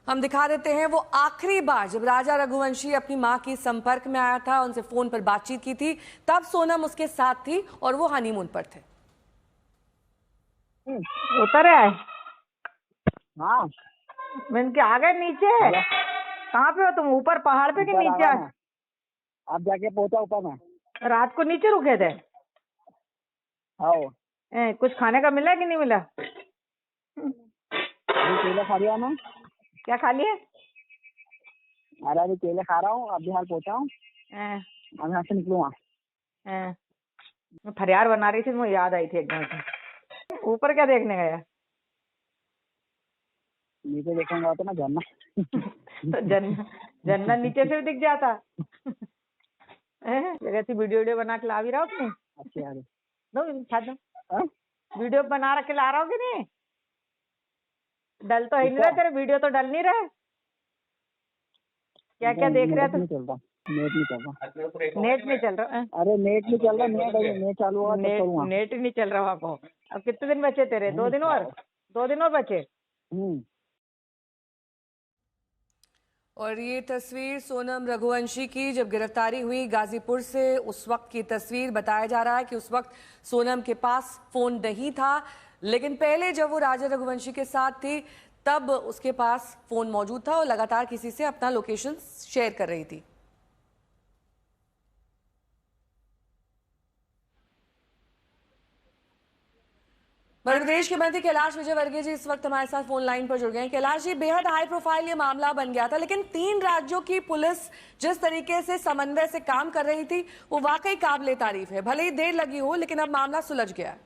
हम दिखा देते हैं वो आखिरी बार जब राजा रघुवंशी अपनी मां की संपर्क में आया था, उनसे फोन पर बातचीत की थी, तब सोनम उसके साथ थी और वो हनीमून पर थे। उतर है। हाँ, मैं इनके आ गए नीचे। कहाँ पे हो तुम? ऊपर पहाड़ पे के नीचे? अब जाके पहुंचा ऊपर में। रात को नीचे रुके थे? हाँ, कुछ खाने का मिला कि नहीं मिला? केले खा लिया मैं। क्या खा लिए? अरे अभी केले खा रहा हूँ, अभी हाल पहुंचा हूँ। अब यहाँ से निकलूंगा। मैं फरियार बना रही थी, मुझे याद आई थी एकदम से। ऊपर क्या देखने गया? नीचे देखूंगा तो ना झरना। तो झरना नीचे से भी दिख जाता। जगह से वीडियो बना के ला भी रहा हो कि नहीं? अच्छी यार। दो वीडियो बना के ला रहा हो कि नहीं? डल तो ही नहीं रहा तेरे वीडियो, तो डल नहीं रहा। क्या क्या देख रहे थे? नेट नहीं चल रहा। नेट नहीं चल रहा? अरे नेट नहीं चल रहा। नेट चालू होगा तो करूंगा। नेट ही नहीं चल रहा आपको। अब कितने दिन बचे तेरे? 2 दिन और? 2 दिन और बचे। और ये तस्वीर सोनम रघुवंशी की जब गिरफ्तारी हुई गाजीपुर से, उस वक्त की तस्वीर। बताया जा रहा है कि उस वक्त सोनम के पास फोन नहीं था, लेकिन पहले जब वो राजा रघुवंशी के साथ थी तब उसके पास फोन मौजूद था और लगातार किसी से अपना लोकेशन शेयर कर रही थी। मध्य प्रदेश के मंत्री कैलाश विजयवर्गीय जी इस वक्त हमारे साथ फोन लाइन पर जुड़ गए हैं। कैलाश जी, बेहद हाई प्रोफाइल ये मामला बन गया था, लेकिन 3 राज्यों की पुलिस जिस तरीके से समन्वय से काम कर रही थी वो वाकई काबिले तारीफ है। भले ही देर लगी हो, लेकिन अब मामला सुलझ गया है।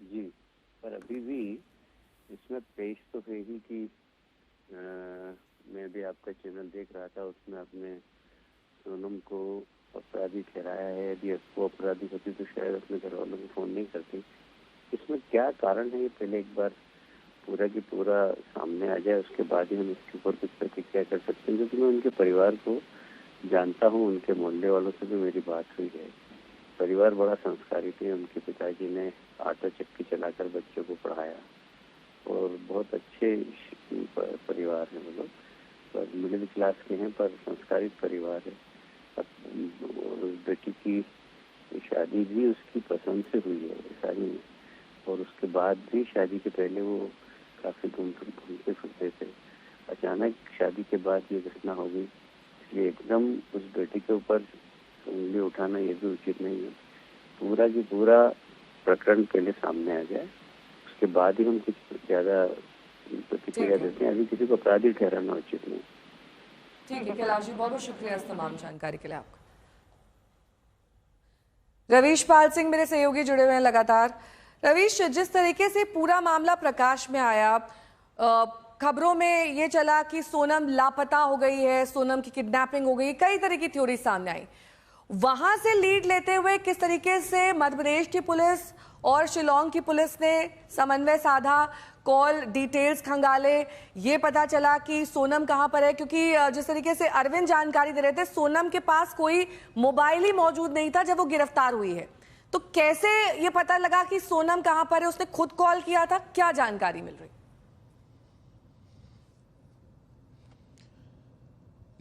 जी, पर अभी भी इसमें पेश तो है ही कि मैं भी आपका चैनल देख रहा था, उसमें आपने सोनम को अपराधी ठहराया है। यदि उसको अपराधी होती तो शायद अपने घर वालों को फोन नहीं करती। इसमें क्या कारण है, ये पहले एक बार पूरा की पूरा सामने आ जाए, उसके बाद ही हम इसके ऊपर कुछ प्रतिक्रिया कर सकते हैं। क्योंकि मैं उनके परिवार को जानता हूँ, उनके मोहल्ले वालों से भी मेरी बात हुई है। परिवार बड़ा संस्कारी थे। उनके पिताजी ने आटा चक्की चलाकर बच्चों को पढ़ाया और बहुत अच्छे परिवार है। वो लोग मिडिल क्लास के हैं पर संस्कारित परिवार है। और बेटी की शादी भी उसकी पसंद से हुई है सारी, और उसके बाद भी शादी के पहले वो काफी घूमते फिरते थे। अचानक शादी के बाद ये घटना हो गई, इसलिए एकदम उस बेटी के ऊपर उंगली उठाना ये भी उचित नहीं है। पूरा की पूरा प्रकरण पहले सामने आ जाए, उसके बाद ही हम कुछ ज्यादा प्रतिक्रिया देते हैं। अभी किसी को अपराधी ठहराना उचित नहीं। ठीक है कैलाश जी, बहुत बहुत शुक्रिया इस तमाम जानकारी के लिए आपका। रवीश पाल सिंह मेरे सहयोगी जुड़े हुए हैं लगातार। रवीश, जिस तरीके से पूरा मामला प्रकाश में आया, खबरों में ये चला कि सोनम लापता हो गई है, सोनम की किडनैपिंग हो गई, कई तरह की थ्योरी सामने आई। वहां से लीड लेते हुए किस तरीके से मध्य प्रदेश की पुलिस और शिलोंग की पुलिस ने समन्वय साधा, कॉल डिटेल्स खंगाले, ये पता चला कि सोनम कहां पर है। क्योंकि जिस तरीके से अरविंद जानकारी दे रहे थे, सोनम के पास कोई मोबाइल ही मौजूद नहीं था जब वो गिरफ्तार हुई है। तो कैसे ये पता लगा कि सोनम कहां पर है? उसने खुद कॉल किया था? क्या जानकारी मिल रही?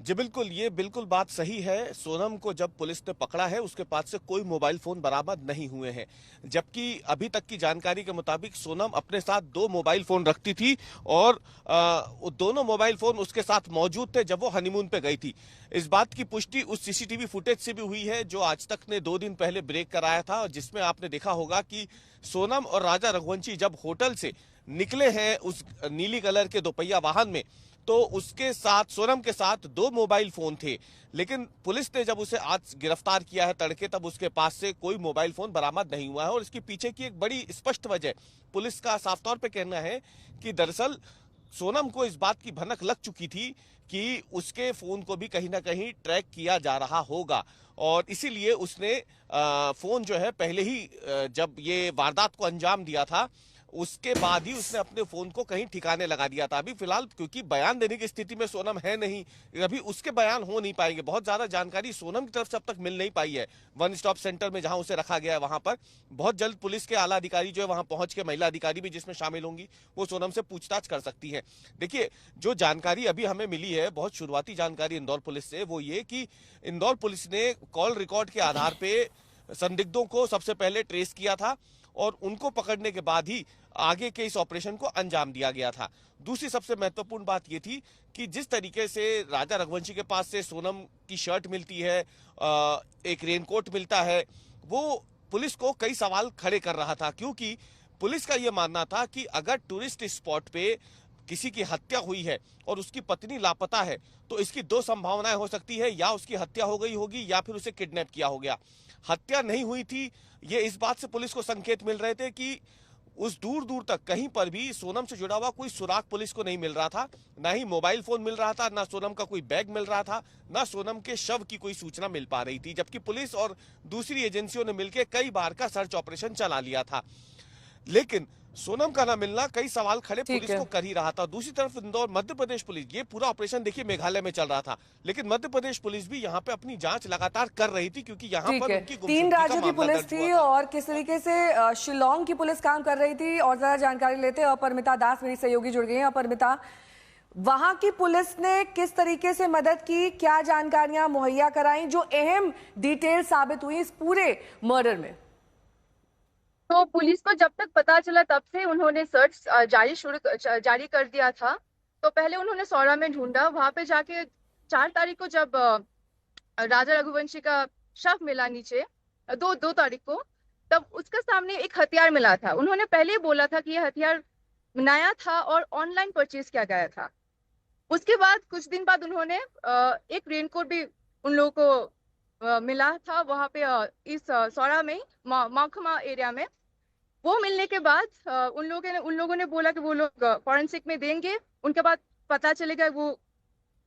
जी बिल्कुल, ये बिल्कुल बात सही है। सोनम को जब पुलिस ने पकड़ा है उसके पास से कोई मोबाइल फोन बरामद नहीं हुए हैं, जबकि अभी तक की जानकारी के मुताबिक सोनम अपने साथ 2 मोबाइल फोन रखती थी और दोनों मोबाइल फोन उसके साथ मौजूद थे जब वो हनीमून पे गई थी। इस बात की पुष्टि उस सीसीटीवी फुटेज से भी हुई है जो आज तक ने 2 दिन पहले ब्रेक कराया था, और जिसमें आपने देखा होगा कि सोनम और राजा रघुवंशी जब होटल से निकले हैं उस नीली कलर के 2 पहिया वाहन में, तो उसके साथ, सोनम के साथ 2 मोबाइल फोन थे। लेकिन पुलिस ने जब उसे आज गिरफ्तार किया है तड़के, तब उसके पास से कोई मोबाइल फोन बरामद नहीं हुआ है। और इसके पीछे की एक बड़ी स्पष्ट वजह पुलिस का साफ तौर पे कहना है कि दरअसल सोनम को इस बात की भनक लग चुकी थी कि उसके फोन को भी कहीं ना कहीं ट्रैक किया जा रहा होगा, और इसीलिए उसने फोन जो है पहले ही जब ये वारदात को अंजाम दिया था उसके बाद ही उसने अपने फोन को कहीं ठिकाने लगा दिया था। अभी फिलहाल क्योंकि बयान देने की स्थिति में सोनम है नहीं, अभी उसके बयान हो नहीं पाएंगे। बहुत ज्यादा जानकारी सोनम की तरफ से अब तक मिल नहीं पाई है। वन स्टॉप सेंटर में जहां उसे रखा गया है वहां पर बहुत जल्द पुलिस के आला अधिकारी जो है वहां पहुंच के, महिला अधिकारी भी जिसमें शामिल होंगी, वो सोनम से पूछताछ कर सकती है। देखिए, जो जानकारी अभी हमें मिली है, बहुत शुरुआती जानकारी इंदौर पुलिस से, वो ये कि इंदौर पुलिस ने कॉल रिकॉर्ड के आधार पे संदिग्धों को सबसे पहले ट्रेस किया था और उनको पकड़ने के बाद ही आगे के इस ऑपरेशन को अंजाम दिया गया था। दूसरी सबसे महत्वपूर्ण बात यह थी कि जिस तरीके से राजा रघुवंशी के पास से सोनम की शर्ट मिलती है, एक रेनकोट मिलता है, वो पुलिस को कई सवाल खड़े कर रहा था, क्योंकि पुलिस का यह मानना था कि अगर टूरिस्ट स्पॉट पे किसी की हत्या हुई है और उसकी पत्नी लापता है तो इसकी दो संभावनाएं हो सकती है, या उसकी हत्या हो गई होगी या फिर उसे किडनैप किया हो गया। हत्या नहीं हुई थी, ये इस बात से पुलिस को संकेत मिल रहे थे कि उस दूर दूर तक कहीं पर भी सोनम से जुड़ा हुआ कोई सुराग पुलिस को नहीं मिल रहा था, ना ही मोबाइल फोन मिल रहा था, ना सोनम का कोई बैग मिल रहा था, ना सोनम के शव की कोई सूचना मिल पा रही थी। जबकि पुलिस और दूसरी एजेंसियों ने मिलकर कई बार का सर्च ऑपरेशन चला लिया था, लेकिन सोनम का ना मिलना कई सवाल खड़े पुलिस को कर ही रहा था। दूसरी तरफ इंदौर मध्य प्रदेश पुलिस, ये पूरा ऑपरेशन देखिए मेघालय में चल रहा था, लेकिन मध्य प्रदेश पुलिस भी यहाँ पे अपनी जांच लगातार कर रही थी, क्योंकि यहाँ पर उनकी 3 राज्यों की पुलिस थी और किस तरीके से शिलोंग की पुलिस काम कर रही थी। और ज्यादा जानकारी लेते हैं, अपरमिता दास मेरी सहयोगी जुड़ गई हैं। अपरमिता, वहां की पुलिस ने किस तरीके से मदद की, क्या जानकारियां मुहैया कराई जो अहम डिटेल साबित हुई इस पूरे मर्डर में? तो पुलिस को जब तक पता चला तब से उन्होंने सर्च जारी कर दिया था। तो पहले उन्होंने सौरा में ढूंढा, वहां पे जाके 4 तारीख को जब राजा रघुवंशी का शव मिला नीचे, 2 तारीख को, तब उसके सामने एक हथियार मिला था। उन्होंने पहले बोला था कि यह हथियार नया था और ऑनलाइन परचेज किया गया था। उसके बाद कुछ दिन बाद उन्होंने एक रेनकोट भी उन लोगों को मिला था वहां पे इस सौरा में, मौखमा एरिया में। वो मिलने के बाद उन लोगों ने बोला कि वो लोग फॉरेंसिक में देंगे, उनके बाद पता चलेगा वो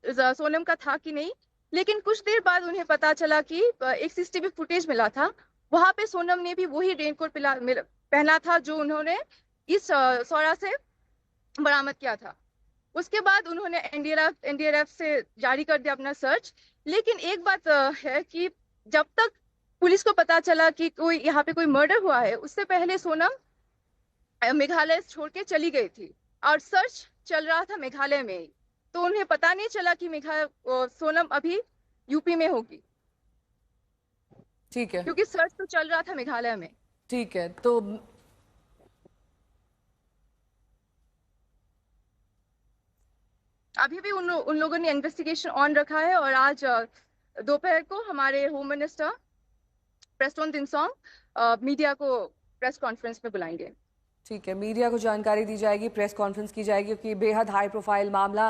सोनम का था कि नहीं। लेकिन कुछ देर बाद उन्हें पता चला कि एक सीसीटीवी फुटेज मिला था, वहां पे सोनम ने भी वही रेनकोट पहना था जो उन्होंने इस सौरा से बरामद किया था। उसके बाद उन्होंने एनडीआरएफ से जारी कर दिया अपना सर्च। लेकिन एक बात है कि जब तक पुलिस को पता चला कि कोई यहाँ पे कोई मर्डर हुआ है, उससे पहले सोनम मेघालय छोड़ के चली गई थी और सर्च चल रहा था मेघालय में ही। तो उन्हें पता नहीं चला कि सोनम अभी यूपी में होगी। ठीक है, क्योंकि सर्च तो चल रहा था मेघालय में। ठीक है। तो अभी भी उन लोगों ने इन्वेस्टिगेशन ऑन रखा है और आज दोपहर को हमारे home minister Prestone Tynsong media को प्रेस कॉन्फ्रेंस में बुलाएंगे। ठीक है, मीडिया को जानकारी दी जाएगी, प्रेस कॉन्फ्रेंस की जाएगी, क्योंकि बेहद हाई प्रोफाइल मामला